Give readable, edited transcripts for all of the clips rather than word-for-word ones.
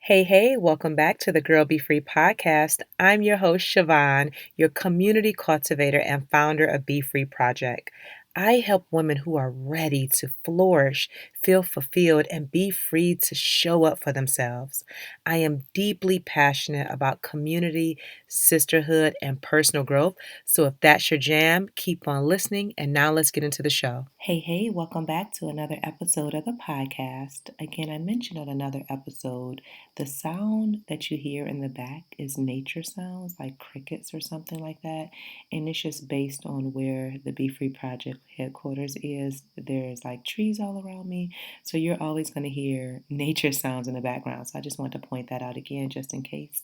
Hey, welcome back to the Girl Be Free podcast. I'm your host, Siobhan, your community cultivator and founder of Be Free Project. I help women who are ready to flourish, feel fulfilled, and be free to show up for themselves. I am deeply passionate about community, sisterhood, and personal growth. So if that's your jam, keep on listening. And now let's get into the show. Hey, welcome back to another episode of the podcast. Again, I mentioned on another episode the sound that you hear in the back is nature sounds, like crickets or something like that. And it's just based on where the Be Free Project headquarters is. There's like trees all around me. So you're always going to hear nature sounds in the background. So I just want to point that out again, just in case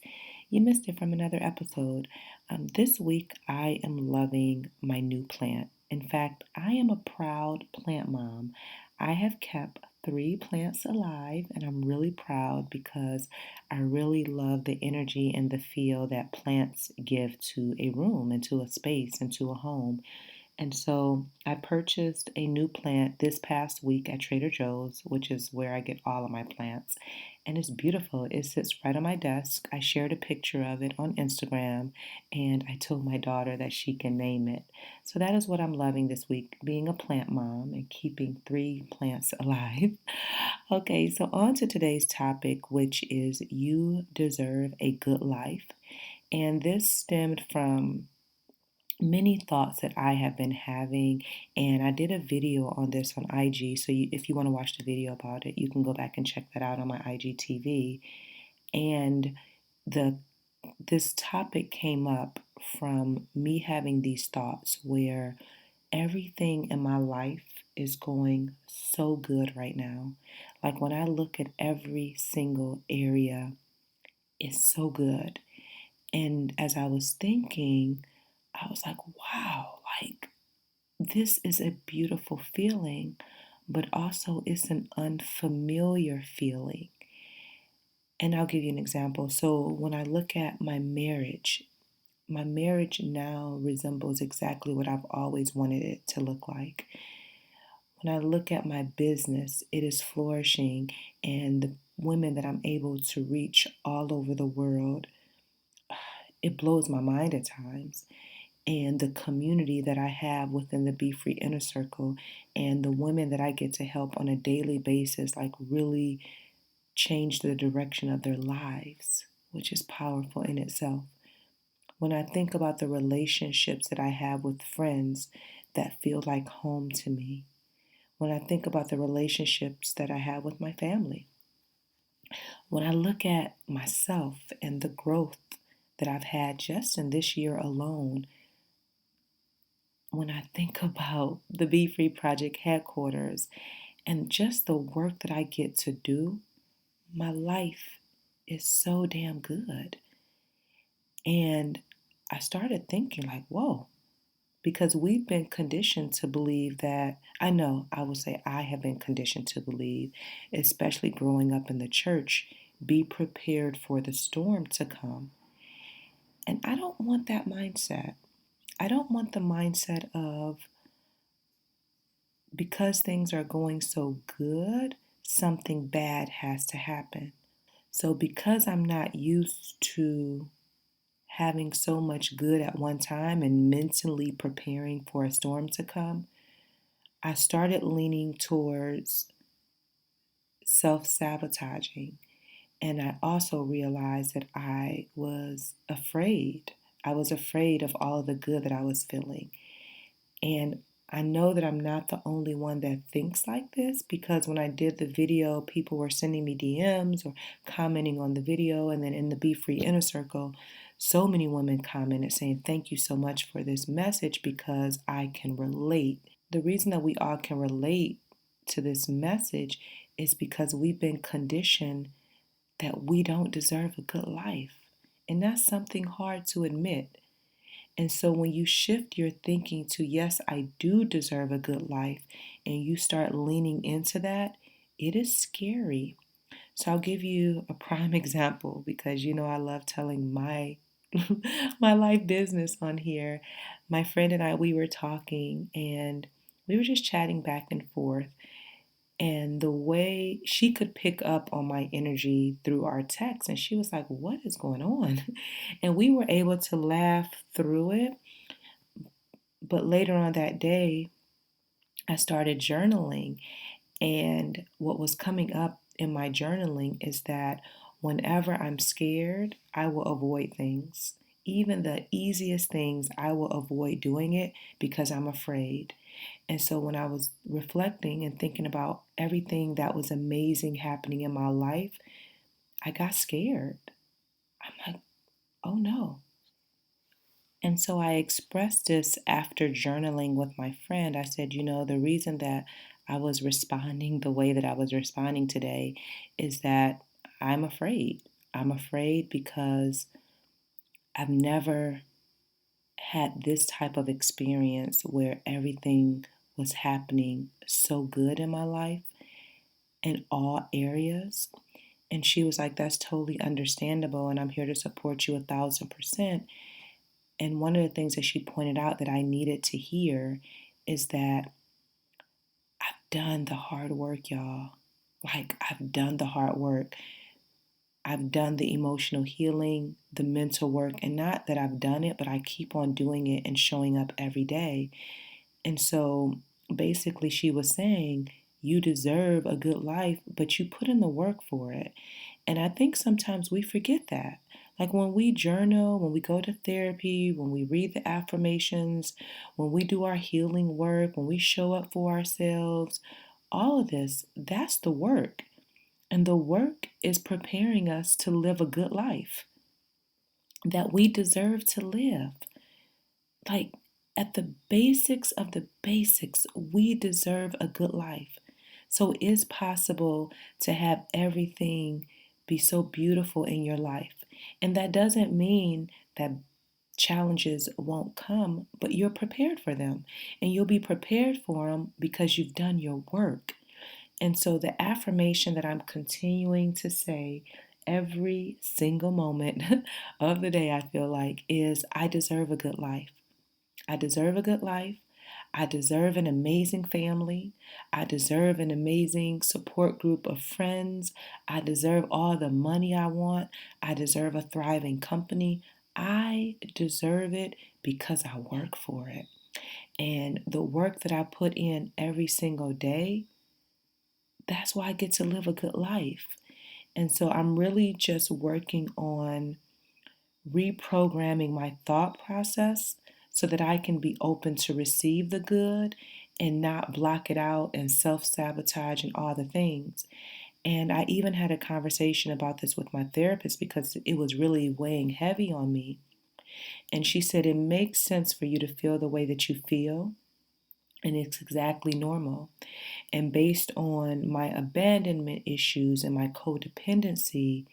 you missed it from another episode. This week, I am loving my new plant. In fact, I am a proud plant mom. I have kept 3 plants alive, and I'm really proud because I really love the energy and the feel that plants give to a room, into a space, into a home. And so I purchased a new plant this past week at Trader Joe's, which is where I get all of my plants. And it's beautiful. It sits right on my desk. I shared a picture of it on Instagram and I told my daughter that she can name it. So that is what I'm loving this week, being a plant mom and keeping 3 plants alive. Okay, so on to today's topic, which is you deserve a good life. And this stemmed from many thoughts that I have been having, and I did a video on this on IG. So if you want to watch the video about it, you can go back and check that out on my IGTV. And the this topic came up from me having these thoughts where everything in my life is going so good right now. Like when I look at every single area, it's so good. And as I was thinking, I was like, wow, like this is a beautiful feeling, but also it's an unfamiliar feeling. And I'll give you an example. So when I look at my marriage now resembles exactly what I've always wanted it to look like. When I look at my business, it is flourishing, and the women that I'm able to reach all over the world, it blows my mind at times. And the community that I have within the Be Free Inner Circle and the women that I get to help on a daily basis, like really change the direction of their lives, which is powerful in itself. When I think about the relationships that I have with friends that feel like home to me, when I think about the relationships that I have with my family, when I look at myself and the growth that I've had just in this year alone, when I think about the Be Free Project headquarters and just the work that I get to do, my life is so damn good. And I started thinking, like, whoa, because we've been conditioned to believe that, I know, I will say I have been conditioned to believe, especially growing up in the church, be prepared for the storm to come. And I don't want that mindset. I don't want the mindset of, because things are going so good, something bad has to happen. So, because I'm not used to having so much good at one time and mentally preparing for a storm to come, I started leaning towards self sabotaging. And I also realized that I was afraid. I was afraid of all of the good that I was feeling. And I know that I'm not the only one that thinks like this, because when I did the video, people were sending me DMs or commenting on the video. And then in the Be Free Inner Circle, so many women commented saying, thank you so much for this message because I can relate. The reason that we all can relate to this message is because we've been conditioned that we don't deserve a good life. And that's something hard to admit. And so when you shift your thinking to, yes, I do deserve a good life, and you start leaning into that, it is scary. So I'll give you a prime example because you know I love telling my my life business on here. My friend and I, we were talking and we were just chatting back and forth. And the way she could pick up on my energy through our text, and she was like, "What is going on?" And we were able to laugh through it. But later on that day, I started journaling. And what was coming up in my journaling is that whenever I'm scared, I will avoid things. Even the easiest things, I will avoid doing it because I'm afraid. And so when I was reflecting and thinking about everything that was amazing happening in my life, I got scared. I'm like, oh no. And so I expressed this after journaling with my friend. I said, the reason that I was responding the way that I was responding today is that I'm afraid. I'm afraid because I've never had this type of experience where everything was happening so good in my life in all areas. And she was like, that's totally understandable. And I'm here to support you 1,000%. And one of the things that she pointed out that I needed to hear is that I've done the hard work, y'all. Like, I've done the hard work. I've done the emotional healing, the mental work, and not that I've done it, but I keep on doing it and showing up every day. And so basically, she was saying, you deserve a good life, but you put in the work for it. And I think sometimes we forget that. Like when we journal, when we go to therapy, when we read the affirmations, when we do our healing work, when we show up for ourselves, all of this, that's the work. And the work is preparing us to live a good life that we deserve to live. Like at the basics of the basics, we deserve a good life. So it's possible to have everything be so beautiful in your life. And that doesn't mean that challenges won't come, but you're prepared for them. And you'll be prepared for them because you've done your work. And so the affirmation that I'm continuing to say every single moment of the day, I feel like, is I deserve a good life. I deserve a good life. I deserve an amazing family. I deserve an amazing support group of friends. I deserve all the money I want. I deserve a thriving company. I deserve it because I work for it. And the work that I put in every single day, that's why I get to live a good life. And so I'm really just working on reprogramming my thought process so that I can be open to receive the good and not block it out and self sabotage and all the things. And I even had a conversation about this with my therapist because it was really weighing heavy on me. And she said, it makes sense for you to feel the way that you feel, and it's exactly normal. And based on my abandonment issues and my codependency,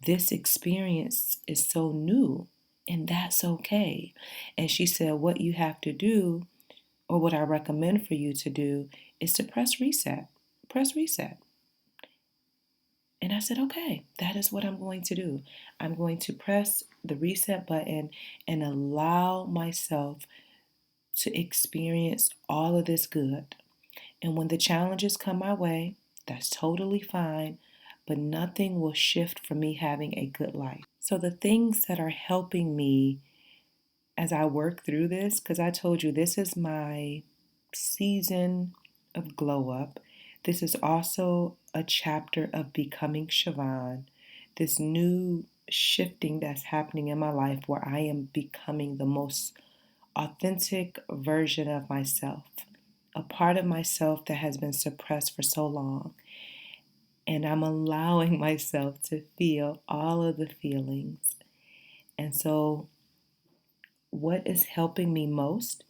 this experience is so new, and that's okay. And she said, what you have to do, or what I recommend for you to do, is to press reset. Press reset. And I said, okay, that is what I'm going to do. I'm going to press the reset button and allow myself to experience all of this good. And when the challenges come my way, that's totally fine, but nothing will shift from me having a good life. So, the things that are helping me as I work through this, because I told you this is my season of glow up. This is also a chapter of becoming Siobhan, this new shifting that's happening in my life where I am becoming the most authentic version of myself, a part of myself that has been suppressed for so long. And I'm allowing myself to feel all of the feelings. And so, what is helping me most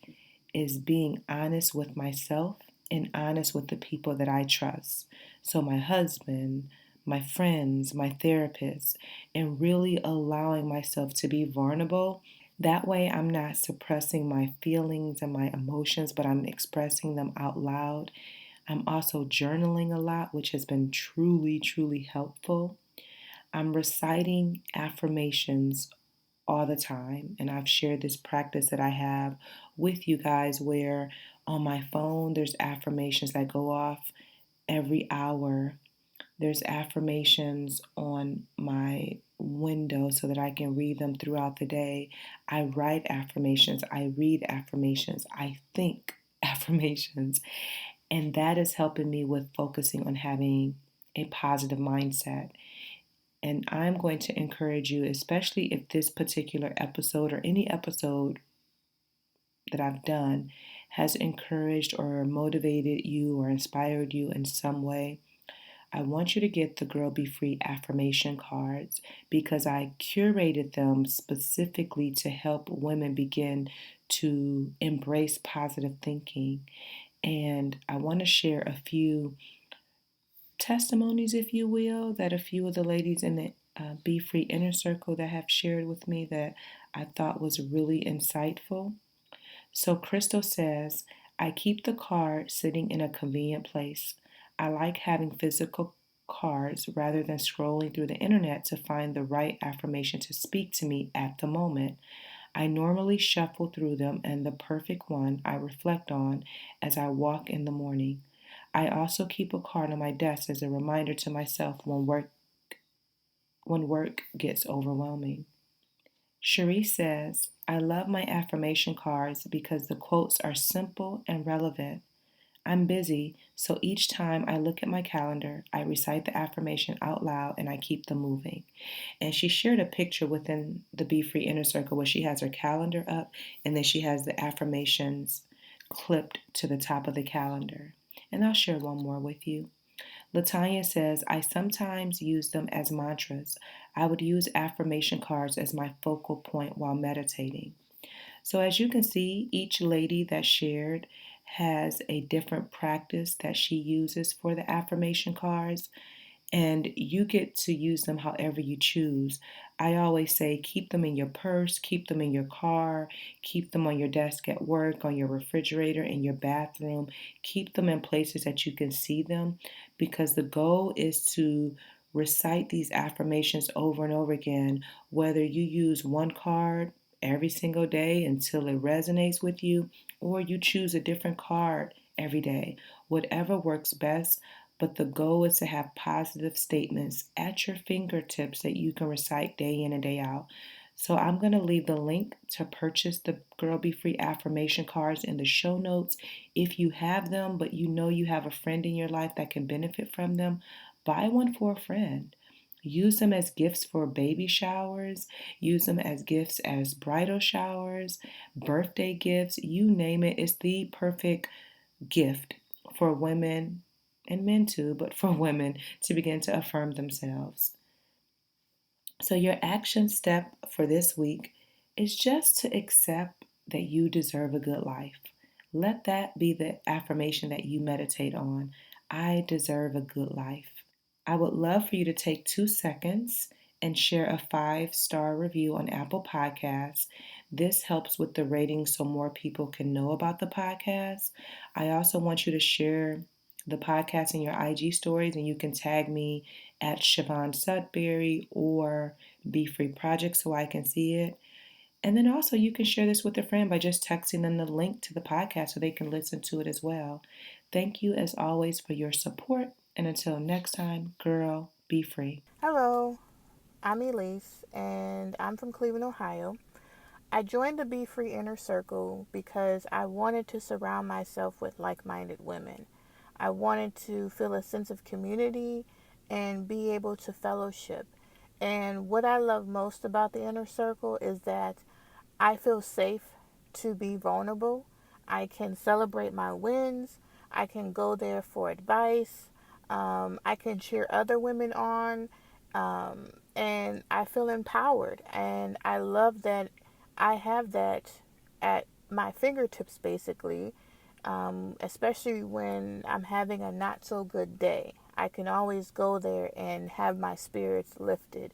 is being honest with myself and honest with the people that I trust. So, my husband, my friends, my therapist, and really allowing myself to be vulnerable. That way, I'm not suppressing my feelings and my emotions, but I'm expressing them out loud. I'm also journaling a lot, which has been truly, truly helpful. I'm reciting affirmations all the time, and I've shared this practice that I have with you guys where on my phone there's affirmations that go off every hour. There's affirmations on my window so that I can read them throughout the day. I write affirmations, I read affirmations, I think affirmations, and that is helping me with focusing on having a positive mindset. And I'm going to encourage you, especially if this particular episode or any episode that I've done has encouraged or motivated you or inspired you in some way. I want you to get the Girl Be Free affirmation cards because I curated them specifically to help women begin to embrace positive thinking. And I want to share a few testimonies, if you will, that a few of the ladies in the Be Free Inner Circle that have shared with me that I thought was really insightful. So Crystal says, I keep the card sitting in a convenient place. I like having physical cards rather than scrolling through the internet to find the right affirmation to speak to me at the moment. I normally shuffle through them and the perfect one I reflect on as I walk in the morning. I also keep a card on my desk as a reminder to myself when work gets overwhelming. Cherie says, I love my affirmation cards because the quotes are simple and relevant. I'm busy, so each time I look at my calendar, I recite the affirmation out loud and I keep them moving. And she shared a picture within the Be Free Inner Circle where she has her calendar up and then she has the affirmations clipped to the top of the calendar. And I'll share one more with you. Latanya says, I sometimes use them as mantras. I would use affirmation cards as my focal point while meditating. So, as you can see, each lady that shared has a different practice that she uses for the affirmation cards, and you get to use them however you choose. I always say keep them in your purse, keep them in your car, keep them on your desk at work, on your refrigerator, in your bathroom. Keep them in places that you can see them because the goal is to recite these affirmations over and over again, whether you use one card every single day until it resonates with you, or you choose a different card every day. Whatever works best, but the goal is to have positive statements at your fingertips that you can recite day in and day out. So I'm going to leave the link to purchase the Girl Be Free affirmation cards in the show notes. If you have them, but you know you have a friend in your life that can benefit from them, buy one for a friend. Use them as gifts for baby showers. Use them as gifts as bridal showers, birthday gifts, you name it. It's the perfect gift for women and men too, but for women to begin to affirm themselves. So, your action step for this week is just to accept that you deserve a good life. Let that be the affirmation that you meditate on. I deserve a good life. I would love for you to take 2 seconds and share a 5-star review on Apple Podcasts. This helps with the ratings so more people can know about the podcast. I also want you to share the podcast in your IG stories, and you can tag me at Siobhan Sudbury or Be Free Project so I can see it. And then also you can share this with a friend by just texting them the link to the podcast so they can listen to it as well. Thank you as always for your support. And until next time, girl, be free. Hello, I'm Elise, and I'm from Cleveland, Ohio. I joined the Be Free Inner Circle because I wanted to surround myself with like minded women. I wanted to feel a sense of community and be able to fellowship. And what I love most about the inner circle is that I feel safe to be vulnerable. I can celebrate my wins. I can go there for advice. I can cheer other women on. And I feel empowered. And I love that I have that at my fingertips, basically, especially when I'm having a not so good day. I can always go there and have my spirits lifted.